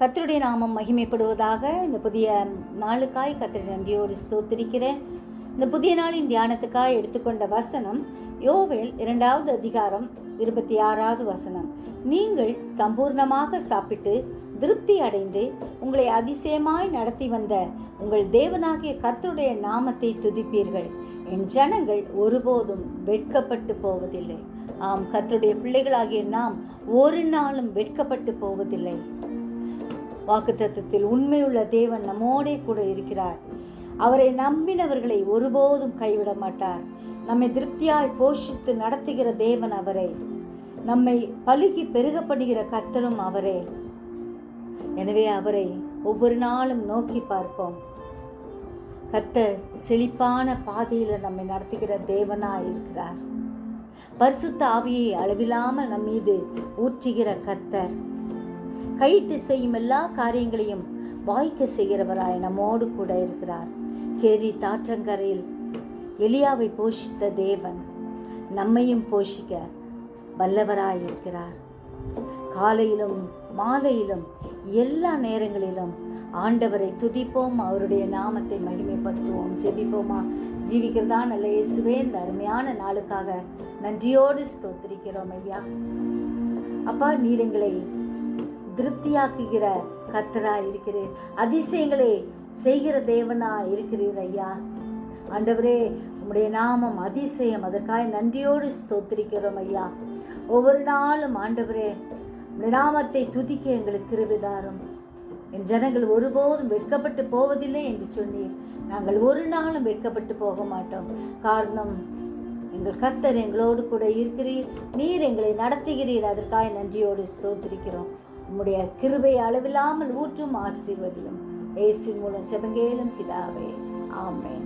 கர்த்தருடைய நாமம் மகிமைப்படுவதாக. இந்த புதிய நாளுக்காய் கர்த்தரை நன்றியோடு ஸ்தோத்திரிக்கிறேன். இந்த புதிய நாளின் தியானத்துக்காய் எடுத்துக்கொண்ட வசனம் யோவேல் 2வது அதிகாரம் 26வது வசனம். நீங்கள் சம்பூர்ணமாக சாப்பிட்டு திருப்தி அடைந்து உங்களை அதிசயமாய் நடத்தி வந்த உங்கள் தேவனாகிய கர்த்தருடைய நாமத்தை துதிப்பீர்கள். என் ஜனங்கள் ஒருபோதும் வெட்கப்பட்டு போவதில்லை. ஆம், கர்த்தருடைய பிள்ளைகளாகிய நாம் ஒரு நாளும் வெட்கப்பட்டு போவதில்லை. வாக்குத்தத்தத்தில் உண்மையுள்ள தேவன் நம்மோடே கூட இருக்கிறார். அவரை நம்பினவர்களை ஒருபோதும் கைவிட மாட்டார். நம்மை திருப்தியாய் போஷித்து நடத்துகிற தேவன் அவரே. நம்மை பலுகி பெருகப்படுகிற கர்த்தரும் அவரே. எனவே அவரை ஒவ்வொரு நாளும் நோக்கி பார்ப்போம். கர்த்தர் செழிப்பான பாதையில் நம்மை நடத்துகிற தேவனாய் இருக்கிறார். பரிசுத்த ஆவியை அளவில்லாமல் நம் மீது ஊற்றுகிற கர்த்தர் கையிட்டு செய்யும் எல்லா காரியங்களையும் வாய்க்க செய்கிறவராய் நம்மோடு கூட இருக்கிறார். கேரி தாற்றங்கரையில் எலியாவை போஷித்த தேவன் நம்மையும் போஷிக்க வல்லவராய் இருக்கிறார். காலையிலும் மாலையிலும் எல்லா நேரங்களிலும் ஆண்டவரை துதிப்போம், அவருடைய நாமத்தை மகிமைப்படுத்துவோம். ஜெபிப்போமா? ஜீவிக்கிறதா நல்ல இயேசுவே, இந்த அருமையான நாளுக்காக நன்றியோடு ஸ்தோத்திரிக்கிறோம் ஐயா. அப்பா, நீர் எங்களை திருப்தியாக்குகிற கர்த்தராய் இருக்கிறீர். அதிசயங்களே செய்கிற தேவனா இருக்கிறீர் ஐயா. ஆண்டவரே, உம்முடைய நாமம் அதிசயம். அதற்காக நன்றியோடு ஸ்தோத்திரிக்கிறோம் ஐயா. ஒவ்வொரு நாளும் ஆண்டவரே உம்முடைய நாமத்தை துதிக்க எங்களுக்கு கிருபை தாரும். என் ஜனங்கள் ஒருபோதும் வெட்கப்பட்டு போவதில்லை என்று சொன்னீர். நாங்கள் ஒரு நாளும் வெட்கப்பட்டு போக மாட்டோம். காரணம், எங்கள் கர்த்தர் எங்களோடு கூட இருக்கிறீர். நீர் எங்களை நடத்துகிறீர். அதற்காக நன்றியோடு ஸ்தோத்திரிக்கிறோம். உம்முடைய கிருபை அளவில்லாமல் ஊற்றும் ஆசீர்வதியும். இயேசுவின் மூலம் ஜெபங்கேளும் பிதாவே. ஆமென்.